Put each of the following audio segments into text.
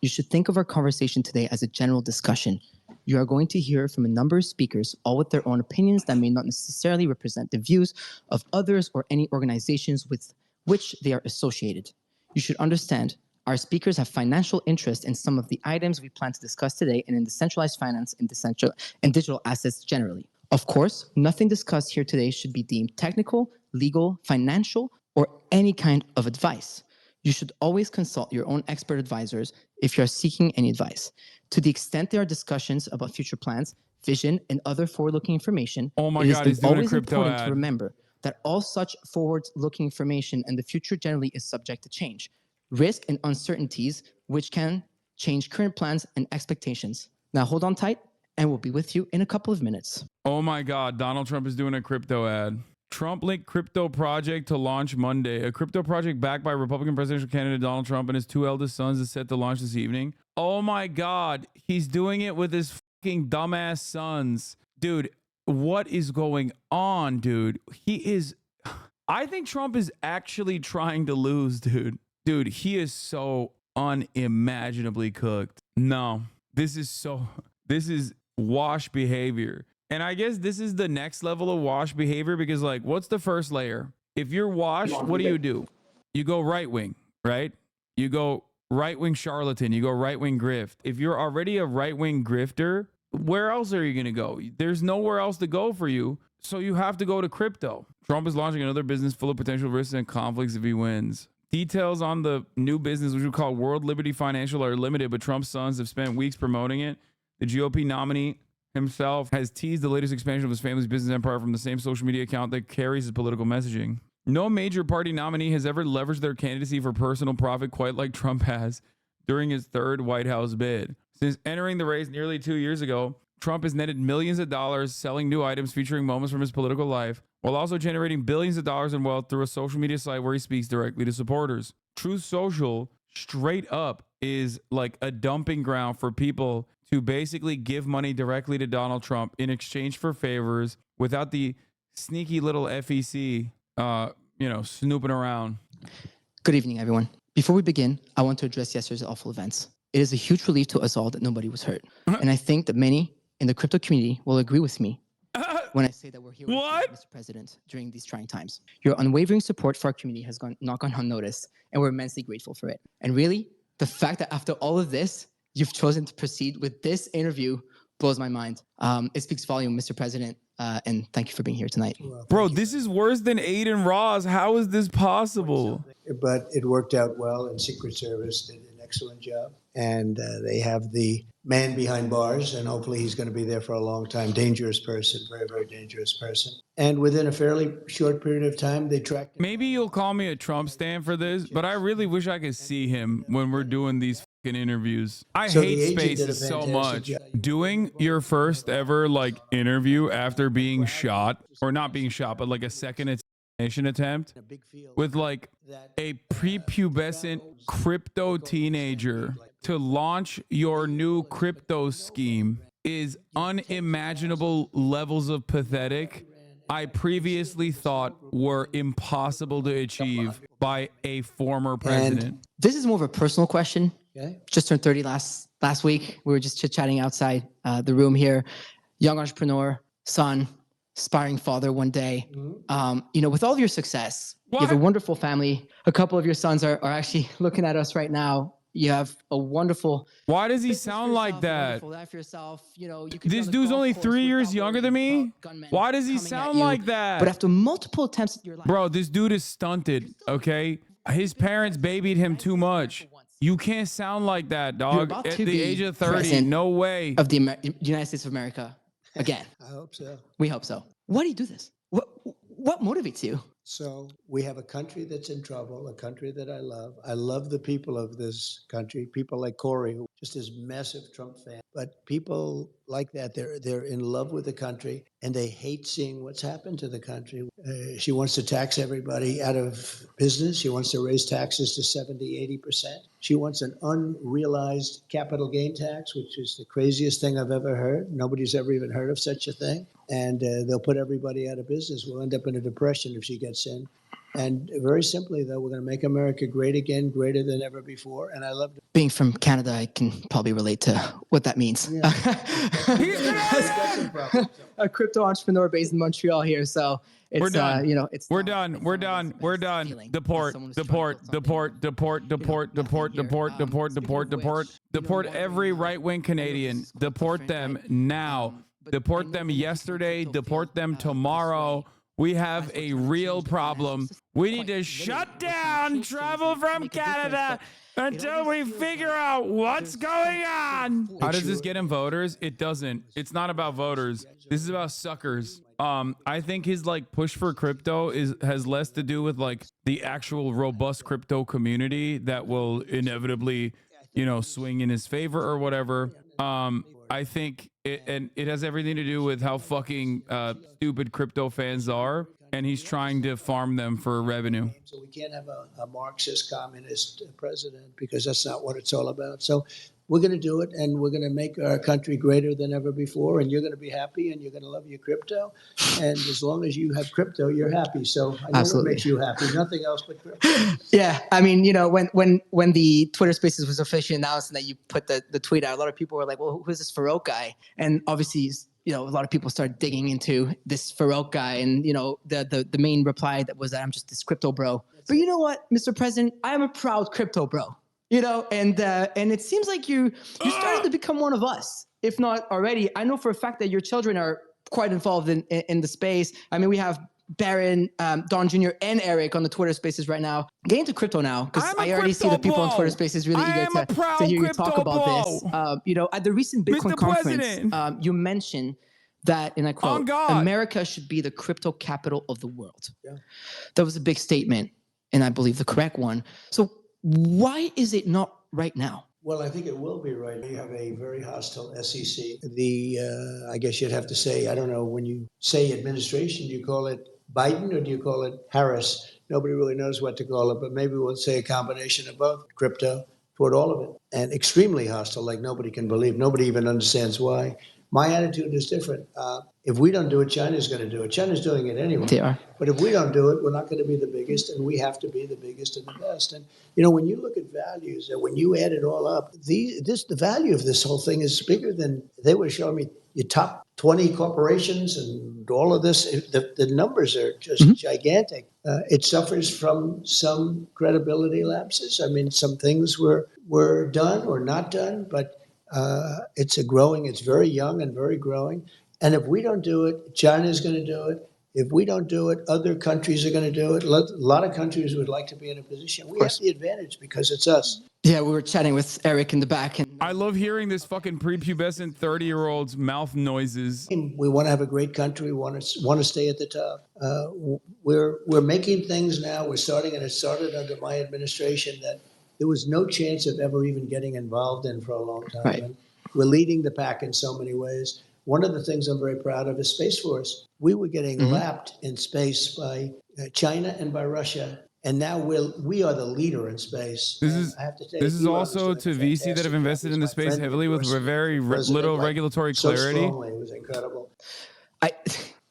You should think of our conversation today as a general discussion. You are going to hear from a number of speakers, all with their own opinions that may not necessarily represent the views of others or any organizations with which they are associated. You should understand our speakers have financial interest in some of the items we plan to discuss today and in decentralized finance and digital assets generally. Of course, nothing discussed here today should be deemed technical, legal, financial, or any kind of advice. You should always consult your own expert advisors if you are seeking any advice. To the extent there are discussions about future plans, vision, and other forward-looking information, oh my God, he's doing a always crypto important ad. to remember that all such forward-looking information and the future generally is subject to change, risk, and uncertainties, which can change current plans and expectations. Now hold on tight, and we'll be with you in a couple of minutes. Oh my God, Donald Trump is doing a crypto ad. Trump-linked crypto project to launch Monday. A crypto project backed by Republican presidential candidate Donald Trump and his two eldest sons is set to launch this evening. Oh my God, he's doing it with his fucking dumbass sons. Dude, what is going on, dude? I think Trump is actually trying to lose, dude. Dude, he is so unimaginably cooked. No, this is wash behavior. And I guess this is the next level of wash behavior because, like, what's the first layer? If you're washed, what do? You go right wing, right? You go right wing charlatan. You go right wing grift. If you're already a right wing grifter, where else are you going to go? There's nowhere else to go for you. So you have to go to crypto. Trump is launching another business full of potential risks and conflicts if he wins. Details on the new business, which we call World Liberty Financial, are limited, but Trump's sons have spent weeks promoting it. The GOP nominee himself has teased the latest expansion of his family's business empire from the same social media account that carries his political messaging. No major party nominee has ever leveraged their candidacy for personal profit quite like Trump has during his third White House bid. Since entering the race nearly 2 years ago, Trump has netted millions of dollars selling new items featuring moments from his political life, while also generating billions of dollars in wealth through a social media site where he speaks directly to supporters. Truth Social, straight up, is like a dumping ground for people to basically give money directly to Donald Trump in exchange for favors without the sneaky little FEC, snooping around. Good evening, everyone. Before we begin, I want to address yesterday's awful events. It is a huge relief to us all that nobody was hurt. And I think that many in the crypto community will agree with me when I say that we're here with you, Mr. President, during these trying times. Your unwavering support for our community has not gone unnoticed, and we're immensely grateful for it. And really, the fact that after all of this, you've chosen to proceed with this interview blows my mind. It speaks volume, Mr. President, and thank you for being here tonight. Well, bro, this is worse than Aiden Ross. How is this possible? But it worked out well, and Secret Service did an excellent job. And they have the man behind bars, and hopefully he's going to be there for a long time. Dangerous person, very, very dangerous person. And within a fairly short period of time, they tracked him. Maybe you'll call me a Trump stan for this, but I really wish I could see him when we're doing these fucking interviews. I hate Spaces so much. Doing your first ever like interview after being shot, or not being shot, but like a second assassination attempt with like a prepubescent crypto teenager to launch your new crypto scheme is unimaginable levels of pathetic I previously thought were impossible to achieve by a former president. And this is more of a personal question. Okay. Just turned 30 last week. We were just chit-chatting outside the room here. Young entrepreneur, son, aspiring father one day. With all of your success, you have a wonderful family. A couple of your sons are actually looking at us right now. You have a wonderful. Why does he sound like that? Life for yourself. This dude's only 3 years younger than me. Why does he sound like that? But after multiple attempts at your life, bro, this dude is stunted. Okay, his parents babied him too much. You can't sound like that, dog. At the age of 30, no way. Of the United States of America, again. I hope so. We hope so. Why do you do this? What motivates you? So we have a country that's in trouble, a country that I love. I love the people of this country, people like Corey, who just is massive Trump fan. But people like that, they're in love with the country, and they hate seeing what's happened to the country. She wants to tax everybody out of business. She wants to raise taxes to 70, 80%. She wants an unrealized capital gain tax, which is the craziest thing I've ever heard. Nobody's ever even heard of such a thing. And they'll put everybody out of business. We'll end up in a depression if she gets in. And very simply, though, we're going to make America great again, greater than ever before. And I love it. Being from Canada, I can probably relate to what that means. Yeah. A crypto entrepreneur based in Montreal here, so it's We're done. you know, it's We're not- done. it's We're not always done. the We're best done. feeling as Deport. someone who's trying to build something. Deport every right-wing Canadian. Deport them now. Deport them yesterday. Deport them tomorrow. We have a real problem. We need to shut down travel from Canada until we figure out what's going on. How does this get him voters? It doesn't. It's not about voters. This is about suckers. I think his like push for crypto has less to do with like the actual robust crypto community that will inevitably, you know, swing in his favor or whatever. I think it has everything to do with how fucking stupid crypto fans are, and he's trying to farm them for revenue. So we can't have a Marxist communist president, because that's not what it's all about. So we're going to do it, and we're going to make our country greater than ever before, and you're going to be happy, and you're going to love your crypto. And as long as you have crypto, you're happy. So I know what makes you happy, nothing else but crypto. Yeah, I mean, you know, when the Twitter Spaces was officially announced and that you put the tweet out, a lot of people were like, well, who's this Farouk guy? And obviously, you know, a lot of people started digging into this Farouk guy, and you know, the main reply that was that I'm just this crypto bro. But you know what, Mr. President, I am a proud crypto bro. You know, and it seems like you're starting to become one of us, if not already. I know for a fact that your children are quite involved in the space. I mean, we have Baron, Don Jr., and Eric on the Twitter Spaces right now. Get into crypto now, because I already see the people on Twitter Spaces really eager to hear you talk about this. You know, at the recent Bitcoin conference, you mentioned that, and I quote, America should be the crypto capital of the world. Yeah. That was a big statement, and I believe the correct one. So why is it not right now? Well, I think it will be right. You have a very hostile SEC. I guess you'd have to say, I don't know, when you say administration, do you call it Biden or do you call it Harris? Nobody really knows what to call it, but maybe we'll say a combination of both, crypto toward all of it. And extremely hostile, like nobody can believe. Nobody even understands why. My attitude is different. If we don't do it, China's going to do it. China's doing it anyway. They are. But if we don't do it, we're not going to be the biggest, and we have to be the biggest and the best. And, you know, when you look at values, and when you add it all up, the value of this whole thing is bigger than, they were showing me your top 20 corporations and all of this. The numbers are just gigantic. It suffers from some credibility lapses. I mean, some things were done or not done, but it's very young and very growing. And if we don't do it, China's going to do it. If we don't do it, other countries are going to do it. A lot of countries would like to be in a position. We have the advantage because it's us. Yeah, we were chatting with Eric in the back. And I love hearing this fucking prepubescent 30-year-old's mouth noises. We want to have a great country. We want to stay at the top. We're making things now. We're starting, and it started under my administration, that there was no chance of ever even getting involved in for a long time. Right. And we're leading the pack in so many ways. One of the things I'm very proud of is Space Force. We were getting lapped in space by China and by Russia, and now we are the leader in space. This is also to VC that have invested in the space heavily with very little regulatory clarity. So strongly, it was incredible.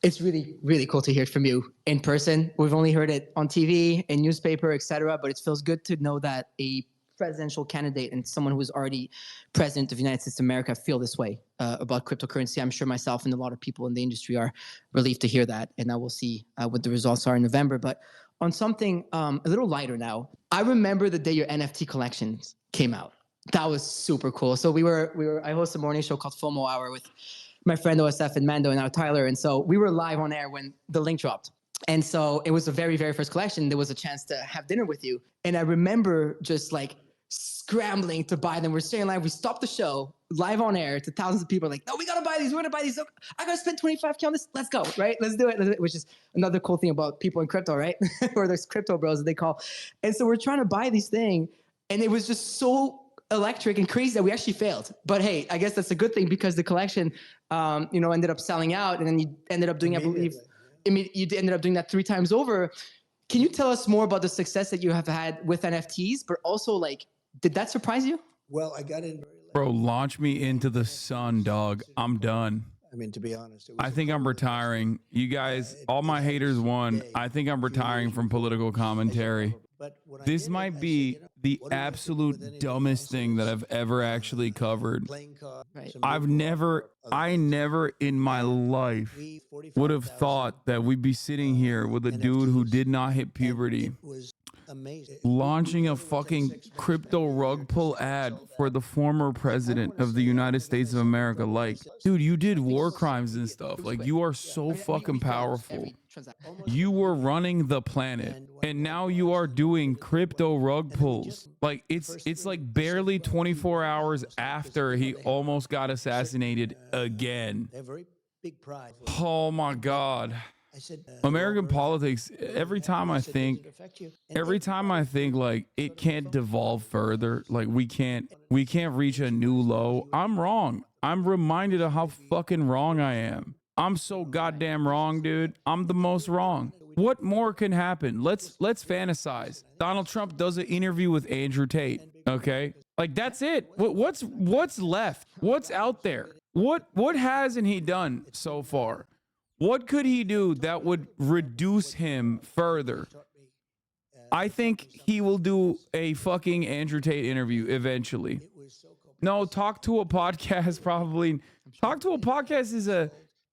It's really, really cool to hear it from you in person. We've only heard it on TV and newspaper, etc. But it feels good to know that a presidential candidate and someone who is already president of the United States of America feel this way about cryptocurrency. I'm sure myself and a lot of people in the industry are relieved to hear that. And now we'll see what the results are in November. But on something a little lighter now, I remember the day your NFT collections came out. That was super cool. So I host a morning show called FOMO Hour with my friend OSF and Mando and now Tyler. And so we were live on air when the link dropped. And so it was the very, very first collection. There was a chance to have dinner with you. And I remember just like scrambling to buy them. We're staying live. We stopped the show live on air to thousands of people like, no, we got to buy these. We're going to buy these. I got to spend $25K on this. Let's go. Right. Let's do it. Which is another cool thing about people in crypto, right? Or there's crypto bros that they call. And so we're trying to buy these things. And it was just so electric and crazy that we actually failed. But hey, I guess that's a good thing because the collection, ended up selling out, and then you ended up doing, I believe, you ended up doing that 3 times over. Can you tell us more about the success that you have had with NFTs, but also like, did that surprise you? Well, I got in very late. Bro, launch me into the sun, dog. I'm done. I mean, to be honest, I think I'm retiring. You guys, all my haters won. I think I'm retiring from political commentary. This might be the absolute dumbest thing that I've ever actually covered. Right. I never in my life would have thought that we'd be sitting here with a dude who did not hit puberty, launching a fucking crypto rug pull ad for the former president of the United States of America. Like, dude, you did war crimes and stuff. Like, you are so fucking powerful. You were running the planet, and now you are doing crypto rug pulls. Like, it's like barely 24 hours after he almost got assassinated again. Oh my God. American politics, every time I think like it can't devolve further, like we can't reach a new low, I'm wrong. I'm reminded of how fucking wrong I am. I'm so goddamn wrong, dude. I'm the most wrong. What more can happen? Let's fantasize. Donald Trump does an interview with Andrew Tate. Okay, like that's it. What's left? What's out there? What hasn't he done so far? What could he do that would reduce him further? I think he will do a fucking Andrew Tate interview eventually. No, talk to a podcast probably. Talk to a podcast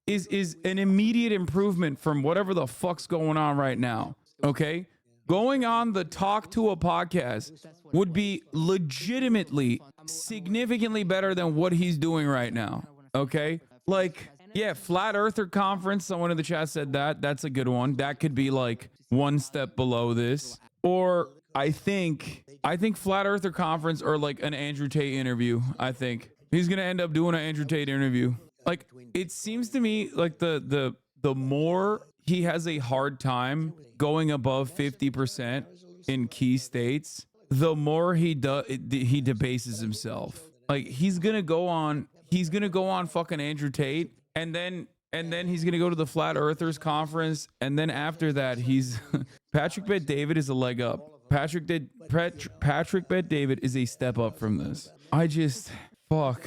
is an immediate improvement from whatever the fuck's going on right now. Okay? Going on the talk to a podcast would be legitimately significantly better than what he's doing right now. Okay? Like, yeah, Flat Earther Conference. Someone in the chat said that. That's a good one. That could be like one step below this. Or I think Flat Earther Conference or like an Andrew Tate interview. I think he's gonna end up doing an Andrew Tate interview. Like, it seems to me like the more he has a hard time going above 50% in key states, the more he debases himself. Like, he's gonna go on fucking Andrew Tate, and then he's gonna go to the Flat Earthers Conference, and then after that he's Patrick Bet David is a leg up. Patrick Bet David is a step up from this. I just fuck.